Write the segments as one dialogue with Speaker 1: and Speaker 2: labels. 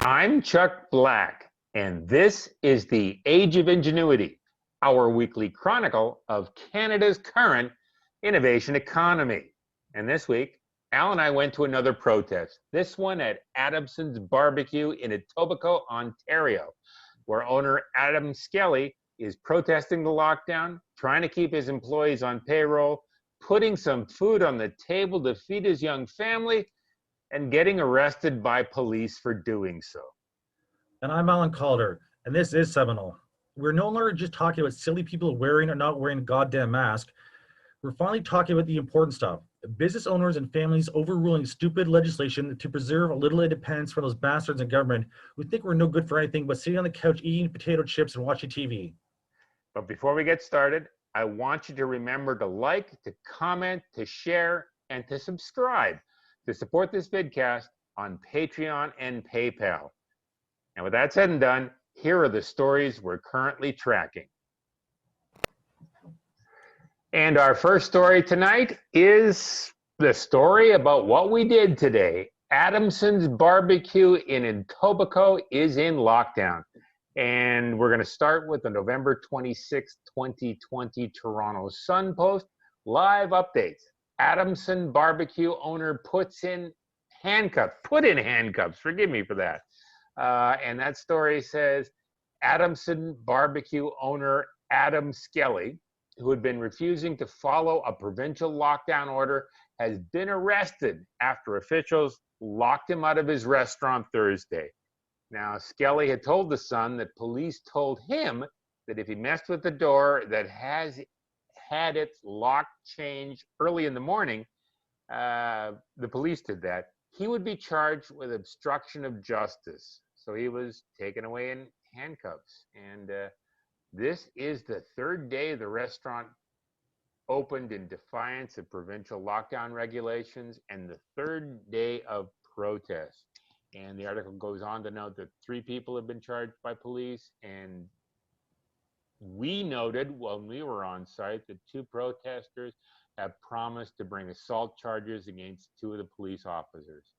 Speaker 1: I'm Chuck Black, and this is the Age of Ingenuity, our weekly chronicle of Canada's current innovation economy. And this week, Al and I went to another protest, this one at Adamson's Barbecue in Etobocoke, Ontario, where owner Adam Skelly is protesting the lockdown, trying to keep his employees on payroll, putting some food on the table to feed his young family, and getting arrested by police for doing so.
Speaker 2: And I'm Alan Calder, and this is Seminole. We're no longer just talking about silly people wearing or not wearing a goddamn mask. We're finally talking about the important stuff. Business owners and families overruling stupid legislation to preserve a little independence from those bastards in government who think we're no good for anything but sitting on the couch eating potato chips and watching TV.
Speaker 1: But before we get started, I want you to remember to like, to comment, to share, and to subscribe to support this vidcast on Patreon and PayPal. And with that said and done, here are the stories we're currently tracking. And our first story tonight is the story about what we did today. Adamson's Barbecue in Etobocoke is in lockdown. And we're going to start with the November 26, 2020 Toronto Sun Post live updates. Adamson Barbecue owner put in handcuffs, forgive me for that. And that story says Adamson Barbecue owner Adam Skelly, who had been refusing to follow a provincial lockdown order, has been arrested after officials locked him out of his restaurant Thursday. Now, Skelly had told the Sun that police told him that if he messed with the door that has had its lock changed early in the morning, the police did that, he would be charged with obstruction of justice. So he was taken away in handcuffs. And this is the third day the restaurant opened in defiance of provincial lockdown regulations and the third day of protest. And the article goes on to note that 3 people have been charged by police, and we noted when we were on site that 2 protesters have promised to bring assault charges against 2 of the police officers.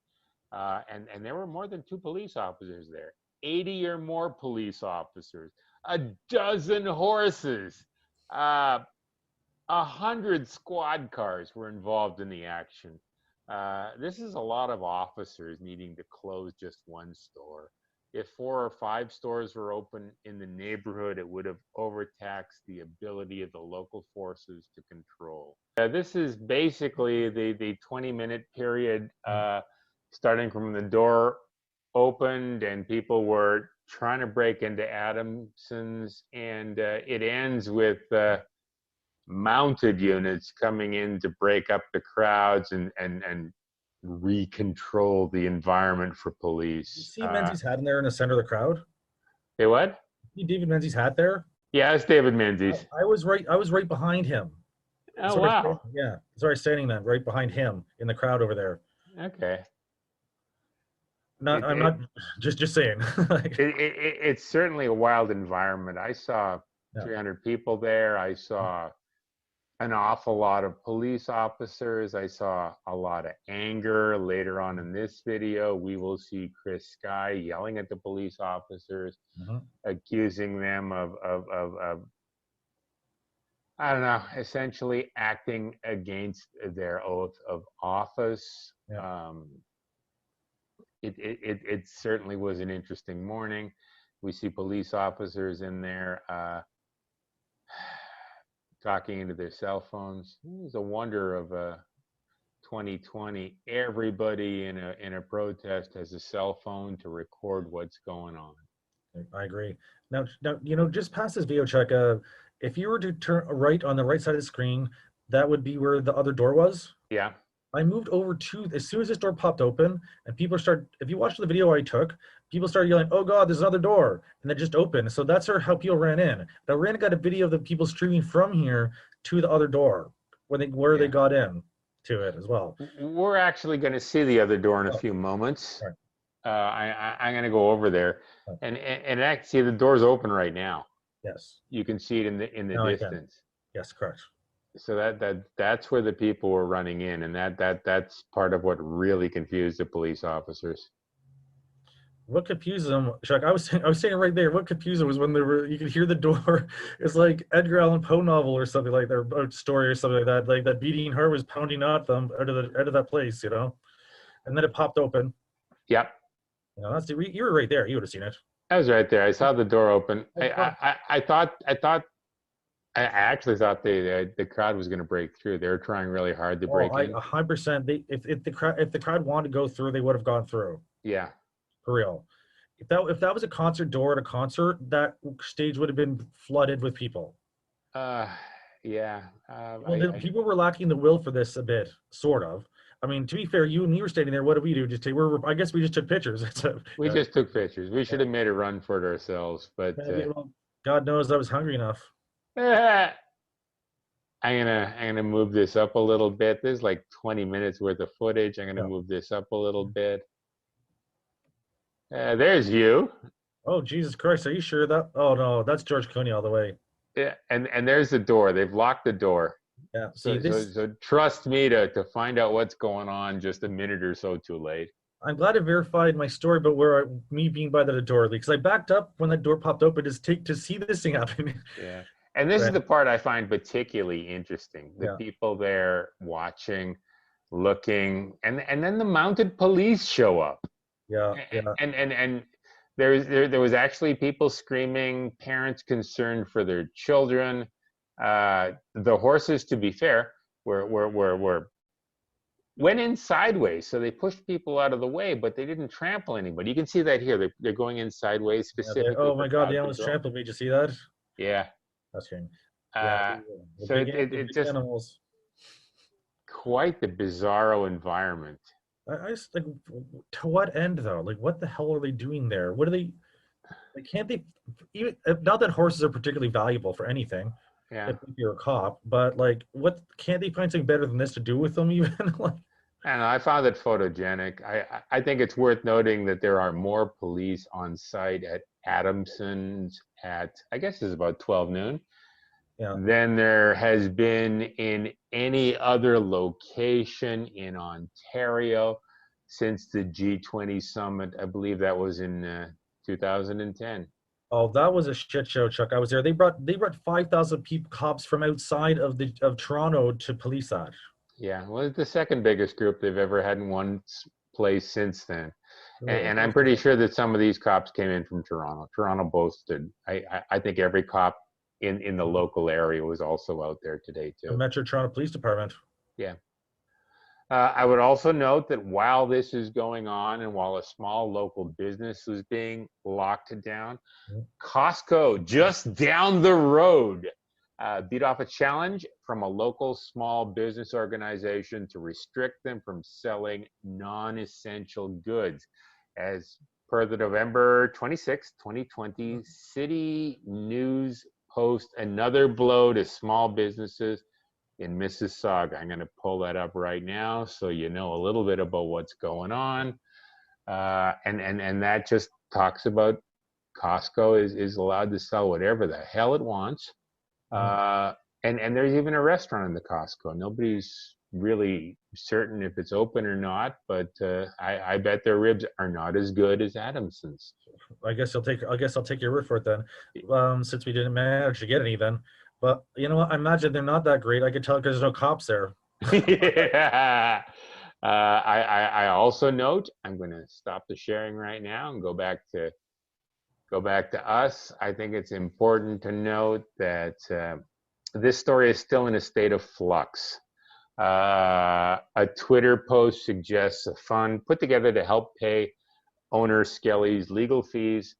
Speaker 1: And there were more than 2 police officers there, 80 or more police officers, a dozen horses, 100 squad cars were involved in the action. This is a lot of officers needing to close just one store. If 4 or 5 stores were open in the neighborhood, it would have overtaxed the ability of the local forces to control. This is basically the 20-minute period starting from the door opened and people were trying to break into Adamson's, and it ends with mounted units coming in to break up the crowds and recontrol the environment for police.
Speaker 2: You see Menzies' hat in there in the center of the crowd?
Speaker 1: Hey, what?
Speaker 2: See David Menzies' hat there?
Speaker 1: Yeah, it's David Menzies.
Speaker 2: I was right behind him.
Speaker 1: Oh, wow.
Speaker 2: Standing then right behind him in the crowd over there.
Speaker 1: Okay.
Speaker 2: I'm not just saying.
Speaker 1: It's certainly a wild environment. I saw 300 people there. I saw an awful lot of police officers. I saw a lot of anger. Later on in this video, we will see Chris Sky yelling at the police officers, accusing them of I don't know, essentially acting against their oath of office. Yeah. It certainly was an interesting morning. We see police officers in there talking into their cell phones. It was a wonder of 2020. Everybody in a protest has a cell phone to record what's going on.
Speaker 2: I agree. Now, just past this video, Chuck, if you were to turn right on the right side of the screen, that would be where the other door was.
Speaker 1: Yeah.
Speaker 2: I moved over to, as soon as this door popped open, and people if you watch the video I took, people started yelling, "Oh God, there's another door," and it just opened. So that's how people ran in. I ran and got a video of the people streaming from here to the other door, where they got in to it as well.
Speaker 1: We're actually going to see the other door in a few moments. Right. I'm going to go over there, and actually the door's open right now.
Speaker 2: Yes.
Speaker 1: You can see it in the distance.
Speaker 2: Yes, correct.
Speaker 1: So that's where the people were running in, and that's part of what really confused the police officers.
Speaker 2: What confused them, Chuck? I was saying right there. What confused them was when you could hear the door. It's like Edgar Allan Poe novel or something like that, or story or something like that. Like that beating heart was pounding at them out of that place, And then it popped open.
Speaker 1: Yep.
Speaker 2: You were right there. You would have seen it.
Speaker 1: I was right there. I saw the door open. I actually thought the crowd was going to break through. They were trying really hard to
Speaker 2: Oh,
Speaker 1: break
Speaker 2: I
Speaker 1: in.
Speaker 2: 100%. If the crowd wanted to go through, they would have gone through
Speaker 1: Yeah.
Speaker 2: for real. If that was a concert door at a concert, that stage would have been flooded with people.
Speaker 1: Uh, yeah.
Speaker 2: Well, people were lacking the will for this a bit, sort of. I mean, to be fair, you and me were standing there. What did we do? I guess we just took pictures.
Speaker 1: We just took pictures. We should have made a run for it ourselves, but
Speaker 2: Well, God knows I was hungry enough.
Speaker 1: I'm gonna move this up a little bit. There's like 20 minutes worth of footage. I'm gonna move this up a little bit. There's you.
Speaker 2: Oh, Jesus Christ. Are you sure that? Oh, no, that's George Clooney all the way.
Speaker 1: Yeah, and there's the door. They've locked the door.
Speaker 2: Yeah.
Speaker 1: So, so trust me to find out what's going on just a minute or so too late.
Speaker 2: I'm glad I verified my story, but me being by the door, because I backed up when that door popped open to see this thing happen.
Speaker 1: Yeah. And this is the part I find particularly interesting. The people there watching, looking, and then the mounted police show up.
Speaker 2: Yeah.
Speaker 1: And there was actually people screaming, parents concerned for their children. The horses, to be fair, went in sideways, so they pushed people out of the way, but they didn't trample anybody. You can see that here. They're going in sideways specifically.
Speaker 2: Oh my God, the animals trampled me. Did you see that?
Speaker 1: Yeah.
Speaker 2: That's shame.
Speaker 1: So it's just animals. Quite the bizarro environment.
Speaker 2: I just like, to what end though? Like, what the hell are they doing there? What are they? Like, can't they? Even not that horses are particularly valuable for anything.
Speaker 1: Yeah.
Speaker 2: If you're a cop, but like, what can't they find something better than this to do with them? Even like.
Speaker 1: And I found it photogenic. I think it's worth noting that there are more police on site at Adamson's at, I guess it's about 12 noon, than there has been in any other location in Ontario since the G20 summit. I believe that was in 2010.
Speaker 2: Oh, that was a shit show, Chuck. I was there. They brought 5,000 cops from outside of Toronto to police that.
Speaker 1: Yeah, well, it's the second biggest group they've ever had in one place since then. And I'm pretty sure that some of these cops came in from Toronto. Toronto boasted. I think every cop in the local area was also out there today, too.
Speaker 2: The Metro Toronto Police Department.
Speaker 1: Yeah. I would also note that while this is going on and while a small local business was being locked down, Costco just down the road beat off a challenge from a local small business organization to restrict them from selling non-essential goods. As per the November 26, 2020 City News Post, another blow to small businesses in Mississauga. I'm going to pull that up right now so you know a little bit about what's going on. And that just talks about Costco is allowed to sell whatever the hell it wants. And there's even a restaurant in the Costco. Nobody's really certain if it's open or not, but I bet their ribs are not as good as Adamson's.
Speaker 2: I guess I'll take your word for it then, since we didn't manage to get any then. But you know what? I imagine they're not that great. I could tell because there's no cops there.
Speaker 1: Yeah. I also note, I'm going to stop the sharing right now and go back to us. I think it's important to note that this story is still in a state of flux. A Twitter post suggests a fund put together to help pay owner Skelly's legal fees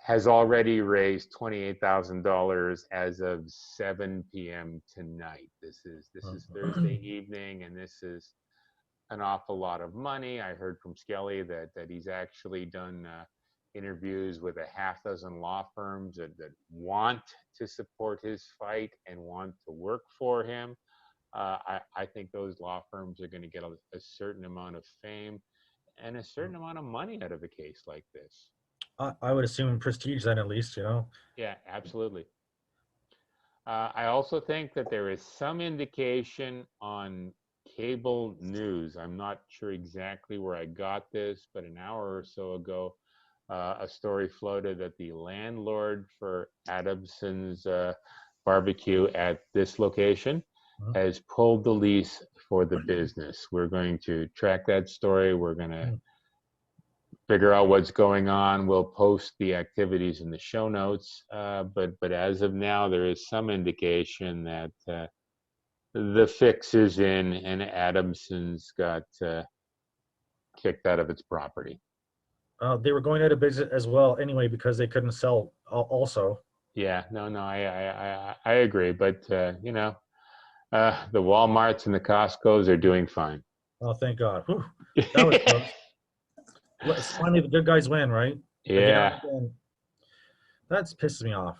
Speaker 1: has already raised $28,000 as of 7 p.m. tonight. This is Thursday evening, and this is an awful lot of money. I heard from Skelly that he's actually done interviews with a half dozen law firms that want to support his fight and want to work for him. I think those law firms are going to get a certain amount of fame and a certain amount of money out of a case like this.
Speaker 2: I would assume prestige then, at least,
Speaker 1: Yeah, absolutely. I also think that there is some indication on cable news. I'm not sure exactly where I got this, but an hour or so ago, a story floated that the landlord for Adamson's barbecue at this location
Speaker 2: Mhm.
Speaker 1: has pulled the lease for the business. We're going to track that story. We're going to figure out what's going on. We'll post the activities in the show notes. But as of now, there is some indication that the fix is in, and Adamson's got kicked out of its property.
Speaker 2: They were going out of business as well anyway because they couldn't sell also.
Speaker 1: Yeah, no, I agree. But you know, the Walmarts and the Costco's are doing fine.
Speaker 2: Oh, thank God. Whew, that was close. Finally, the good guys win, right? Again and
Speaker 1: Yeah.
Speaker 2: again. That's pisses me off.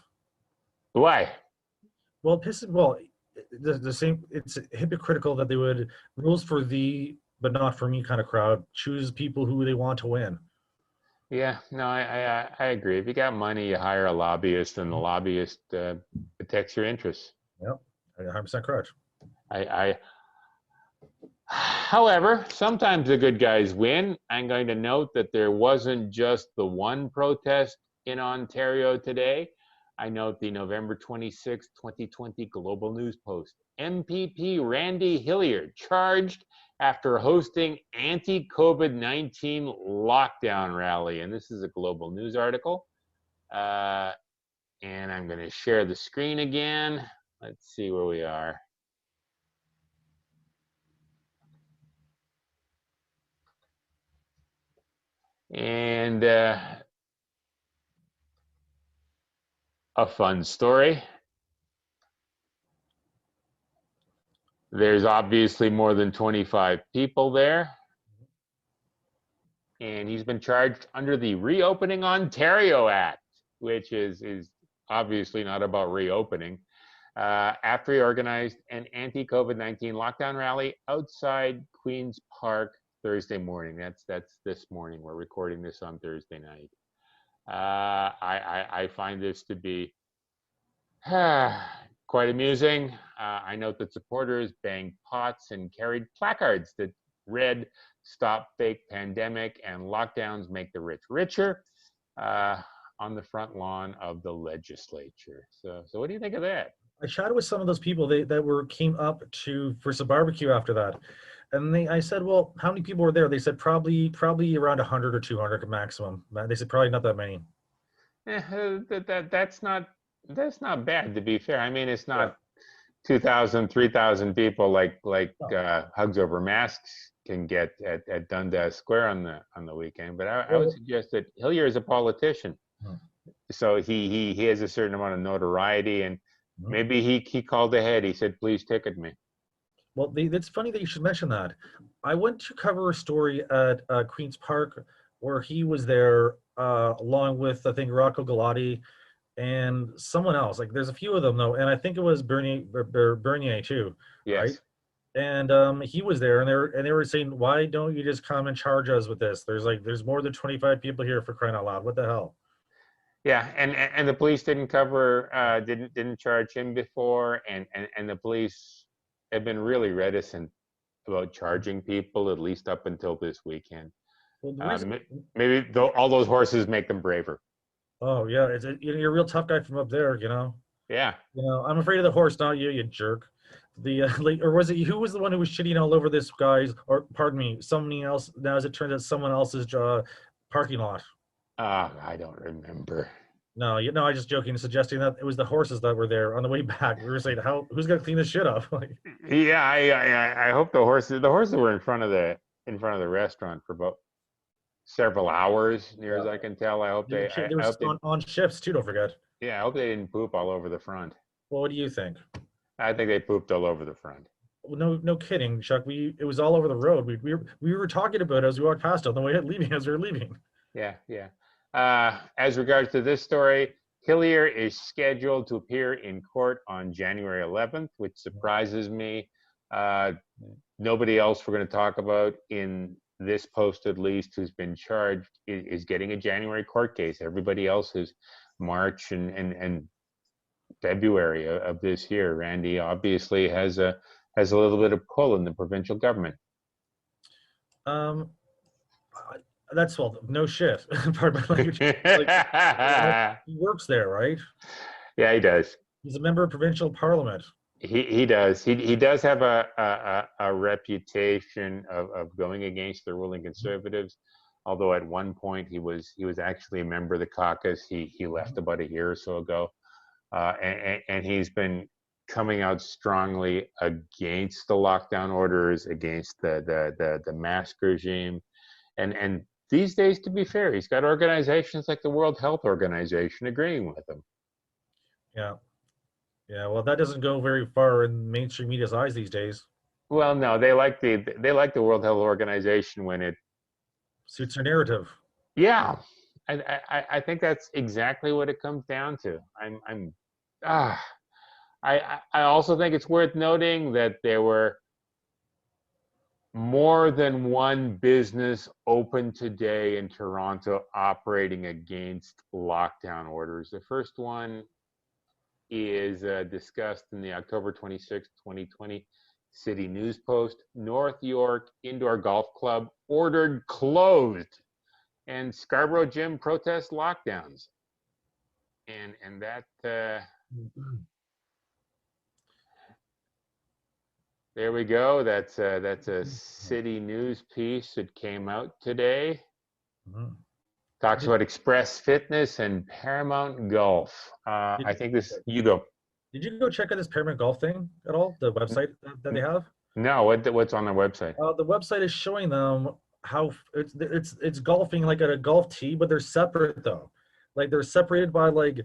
Speaker 1: Why?
Speaker 2: Well, the same. It's hypocritical that they would rules for thee but not for me kind of crowd choose people who they want to win.
Speaker 1: Yeah, no, I agree. If you got money, you hire a lobbyist, and the lobbyist protects your interests.
Speaker 2: Yep, 100% correct.
Speaker 1: I However, sometimes the good guys win. I'm going to note that there wasn't just the one protest in Ontario today. I note the November 26, 2020 Global News Post. MPP Randy Hilliard charged after hosting anti-COVID-19 lockdown rally. And this is a Global News article. And I'm going to share the screen again. Let's see where we are. And a fun story. There's obviously more than 25 people there. And he's been charged under the Reopening Ontario Act, which is obviously not about reopening. After he organized an anti-COVID-19 lockdown rally outside Queen's Park Thursday morning. That's this morning. We're recording this on Thursday night. I find this to be quite amusing. I note that supporters banged pots and carried placards that read "Stop Fake Pandemic" and "Lockdowns Make the Rich Richer" on the front lawn of the legislature. So what do you think of that?
Speaker 2: I chatted with some of those people that came up to for some barbecue after that, and I said, well, how many people were there? They said probably around 100 or 200 maximum. They said probably not that many.
Speaker 1: That's not bad, to be fair. I mean, it's
Speaker 2: Yeah.
Speaker 1: not 2,000, 3,000 people like
Speaker 2: No.
Speaker 1: Hugs Over Masks can get at Dundas Square on the weekend. But I would
Speaker 2: Well,
Speaker 1: suggest that Hillier is a politician,
Speaker 2: mhm,
Speaker 1: so he has a certain amount of notoriety, and
Speaker 2: mhm.
Speaker 1: maybe he called ahead. He said, "Please ticket me."
Speaker 2: Well, it's funny that you should mention that. I went to cover a story at Queen's Park where he was there along with, I think, Rocco Galati and someone else. Like, there's a few of them though, and I think it was Bernier too, right?
Speaker 1: Yes.
Speaker 2: And he was there, and they were saying, "Why don't you just come and charge us with this? There's more than 25 people here for crying out loud. What the hell?"
Speaker 1: Yeah, and the police didn't cover didn't charge him before, and the police have been really reticent about charging people, at least up until this weekend.
Speaker 2: Well, the reason,
Speaker 1: Maybe all those horses make them braver.
Speaker 2: oh yeah, you're a real tough guy from up there, you know.
Speaker 1: Yeah.
Speaker 2: I'm afraid of the horse, not you, you jerk. The like, or was it who was the one who was shitting all over this guy's, or pardon me, somebody else? Now, as it turns out, someone else's parking lot.
Speaker 1: I don't remember.
Speaker 2: No, I just joking, suggesting that it was the horses that were there on the way back. We were saying, who's gonna clean this shit up? Like,
Speaker 1: Yeah, I hope the horses were in front of the restaurant for about several hours, near as I can tell.
Speaker 2: they were
Speaker 1: I hope they
Speaker 2: on shifts too. Don't forget.
Speaker 1: yeah, I hope they didn't poop all over the front.
Speaker 2: Well, what do you think?
Speaker 1: I think they pooped all over the front.
Speaker 2: Well, no kidding, Chuck. It was all over the road. We were talking about it as we walked past on the way leaving as we were leaving.
Speaker 1: Yeah, yeah. As regards to this story, Hillier is scheduled to appear in court on January 11th, which surprises me. Nobody else we're going to talk about in this post, at least, who's been charged is getting a January court case. Everybody else is March and February of this year. Randy obviously has a has a little bit of pull in the provincial government.
Speaker 2: Um, that's well, no shit. Pardon my language. Like, he works there, right?
Speaker 1: Yeah, he does.
Speaker 2: He's a member of provincial parliament.
Speaker 1: He does. He does have a reputation of going against the ruling Conservatives. Although at one point he was actually a member of the caucus. He left about a year or so ago, and he's been coming out strongly against the lockdown orders, against the mask regime, and these days, to be fair, he's got organizations like the World Health Organization agreeing with him.
Speaker 2: Yeah. Yeah, well, that doesn't go very far in mainstream media's eyes these days.
Speaker 1: Well, no, they like the World Health Organization when it
Speaker 2: Suits their narrative.
Speaker 1: yeah, I think that's exactly what it comes down to. I also think it's worth noting that there were more than one business open today in Toronto operating against lockdown orders. The first one is discussed in the October 26, 2020 City News Post. North York Indoor Golf Club ordered closed, and Scarborough Gym protests lockdowns. And that there we go. That's a City News piece that came out today.
Speaker 2: Mhm.
Speaker 1: Talks about Express Fitness and Paramount Golf. I think this, you go.
Speaker 2: Did you go check out this Paramount Golf thing at all? The website that they have?
Speaker 1: No, what's on their website?
Speaker 2: The website is showing them how it's golfing like at a golf tee, but they're separate though. Like they're separated by like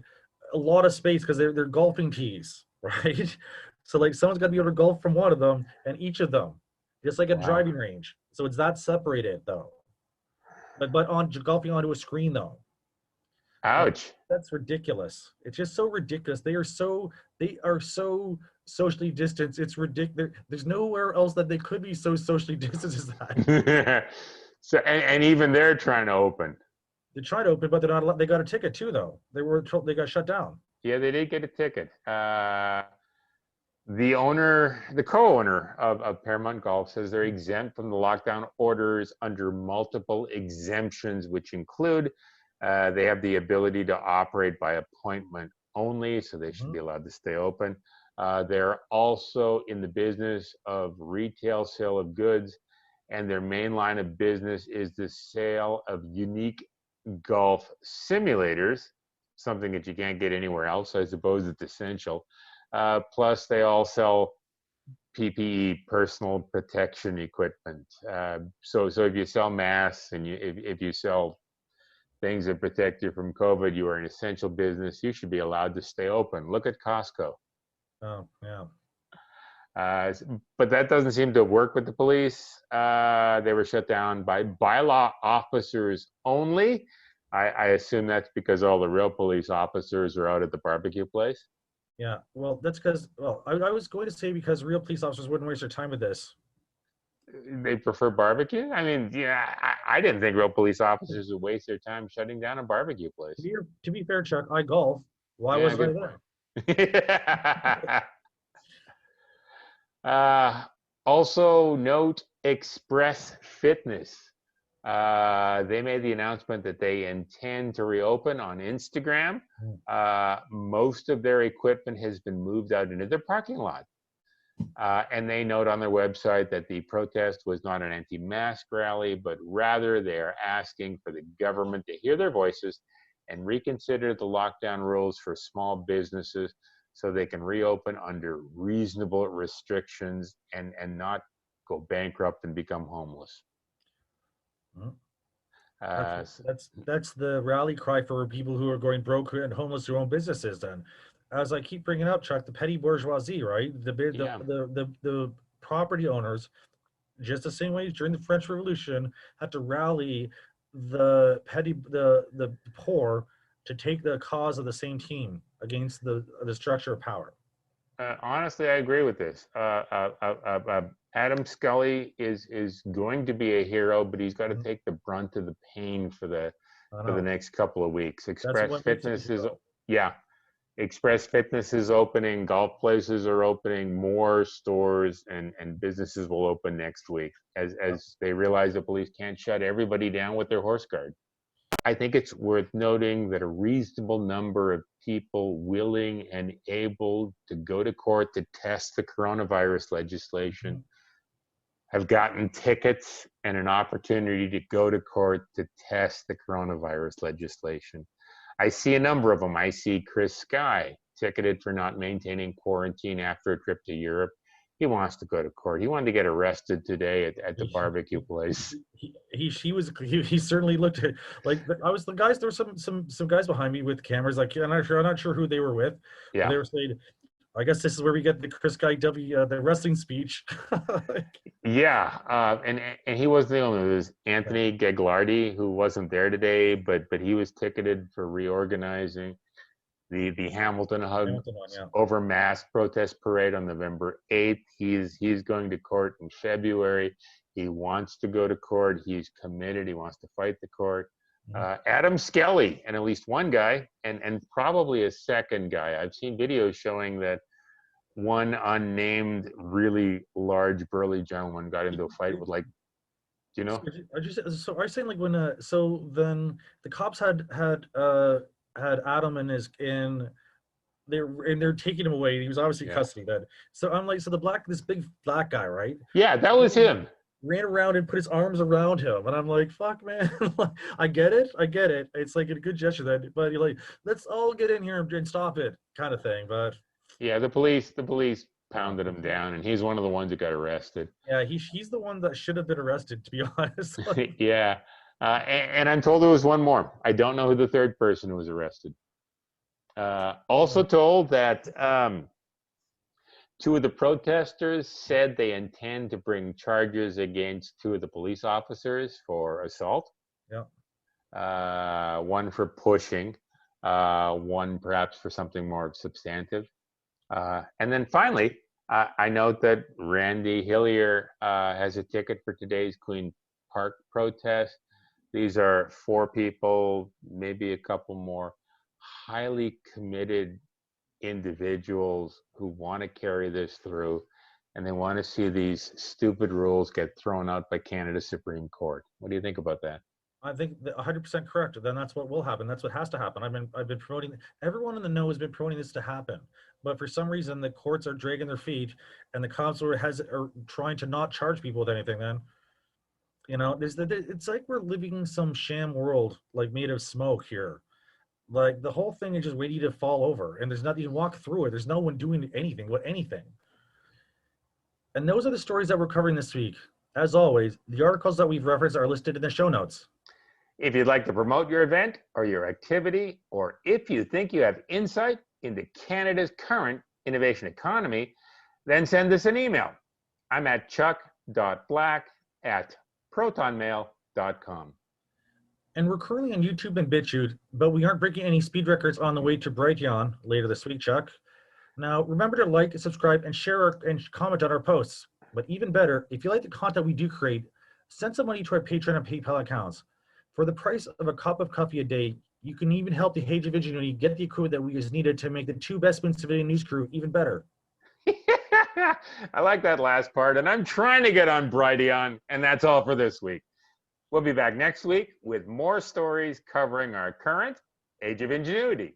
Speaker 2: a lot of space because they're golfing tees, right? So like someone's got to be able to golf from one of them and each of them, just like a
Speaker 1: Wow.
Speaker 2: driving range. So it's that separated though. But on golfing onto a screen though.
Speaker 1: Ouch.
Speaker 2: That's ridiculous. It's just so ridiculous. They are so socially distanced. It's ridiculous. There's nowhere else that they could be so socially distanced as that.
Speaker 1: So and even they're trying to open.
Speaker 2: They tried to open, but they're not allowed. They got a ticket too, though. They got shut down.
Speaker 1: Yeah, they did get a ticket. The co-owner of Paramount Golf says they're exempt from the lockdown orders under multiple exemptions, which include they have the ability to operate by appointment only, so they should be allowed to stay open. They're also in the business of retail sale of goods, and their main line of business is the sale of unique golf simulators, something that you can't get anywhere else. I suppose it's essential. Plus, they all sell PPE, personal protection equipment. So if you sell masks and if you sell things that protect you from COVID, you are an essential business. You should be allowed to stay open. Look at Costco.
Speaker 2: Oh, yeah.
Speaker 1: But that doesn't seem to work with the police. They were shut down by bylaw officers only. I assume that's because all the real police officers are out at the barbecue place.
Speaker 2: Yeah. Well, that's because, well, I was going to say because real police officers wouldn't waste their time with this.
Speaker 1: They prefer barbecue? I mean, yeah, I didn't think real police officers would waste their time shutting down a barbecue place.
Speaker 2: To be fair, Chuck, I golf. Why wasn't I there?
Speaker 1: Also note Express Fitness. They made the announcement that they intend to reopen on Instagram. Most of their equipment has been moved out into their parking lot. And they note on their website that the protest was not an anti-mask rally, but rather they are asking for the government to hear their voices and reconsider the lockdown rules for small businesses so they can reopen under reasonable restrictions and not go bankrupt and become homeless.
Speaker 2: That's the rally cry for people who are going broke and homeless to own businesses. Then, as I keep bringing up, Chuck, the petty bourgeoisie, right? The property owners, just the same way during the French Revolution, had to rally the poor to take the cause of the same team against the structure of power.
Speaker 1: Honestly, I agree with this. Adam Skelly is going to be a hero, but he's got to take the brunt of the pain for the next couple of weeks. Express Fitness is, yeah. Express Fitness is opening, golf places are opening, more stores and businesses will open next week as they realize the police can't shut everybody down with their horse guard. I think it's worth noting that a reasonable number of people willing and able to go to court to test the coronavirus legislation have gotten tickets and an opportunity to go to court to test the coronavirus legislation. I see a number of them. I see Chris Sky ticketed for not maintaining quarantine after a trip to Europe. He wants to go to court. He wanted to get arrested today at the barbecue place.
Speaker 2: He certainly looked like I was the guys. There were some guys behind me with cameras. Like I'm not sure who they were with.
Speaker 1: Yeah,
Speaker 2: they were saying, I guess this is where we get the Chris Guy the wrestling speech.
Speaker 1: yeah, and he wasn't the only one. There was Anthony Gagliardi, who wasn't there today, but he was ticketed for reorganizing the Hamilton Hug over mask protest parade on November 8th. He's going to court in February. He wants to go to court. He's committed. He wants to fight the court. Adam Skelly and at least one guy and probably a second guy. I've seen videos showing that one unnamed, really large, burly gentleman got into a fight with, like, do you know?
Speaker 2: So are you saying like when so then the cops had Adam they're taking him away. He was obviously custody then. So I'm like, so this big black guy, right?
Speaker 1: Yeah, that was him.
Speaker 2: Ran around and put his arms around him, and I'm like, fuck, man. I get it. It's like a good gesture then, but you're like, let's all get in here and stop it, kind of thing. But
Speaker 1: yeah, the police pounded him down, and he's one of the ones that got arrested.
Speaker 2: Yeah, he's the one that should have been arrested, to be honest.
Speaker 1: Yeah, and I'm told there was one more. I don't know who the third person who was arrested. Also told that two of the protesters said they intend to bring charges against two of the police officers for assault.
Speaker 2: Yeah.
Speaker 1: One for pushing, one perhaps for something more substantive. And then finally, I note that Randy Hillier has a ticket for today's Queen Park protest. These are 4 people, maybe a couple more, highly committed individuals who want to carry this through, and they want to see these stupid rules get thrown out by Canada's Supreme Court. What do you think about that?
Speaker 2: I think 100% correct. Then that's what will happen. That's what has to happen. I've been promoting. Everyone in the know has been promoting this to happen, but for some reason the courts are dragging their feet, and the cops are trying to not charge people with anything. Then, it's like we're living some sham world, like made of smoke here. Like the whole thing is just waiting to fall over, and there's nothing. You walk through it. There's no one doing anything. And those are the stories that we're covering this week. As always, the articles that we've referenced are listed in the show notes.
Speaker 1: If you'd like to promote your event or your activity, or if you think you have insight into Canada's current innovation economy, then send us an email. I'm at chuck.black@protonmail.com.
Speaker 2: And we're currently on YouTube and BitChute, but we aren't breaking any speed records on the way to Brighteon later this week, Chuck. Now, remember to like, subscribe, and share and comment on our posts. But even better, if you like the content we do create, send some money to our Patreon and PayPal accounts. For the price of a cup of coffee a day, you can even help the Age of Ingenuity get the equipment that we just needed to make the 2 best men civilian news crew even better.
Speaker 1: I like that last part, and I'm trying to get on Brighteon, and that's all for this week. We'll be back next week with more stories covering our current Age of Ingenuity.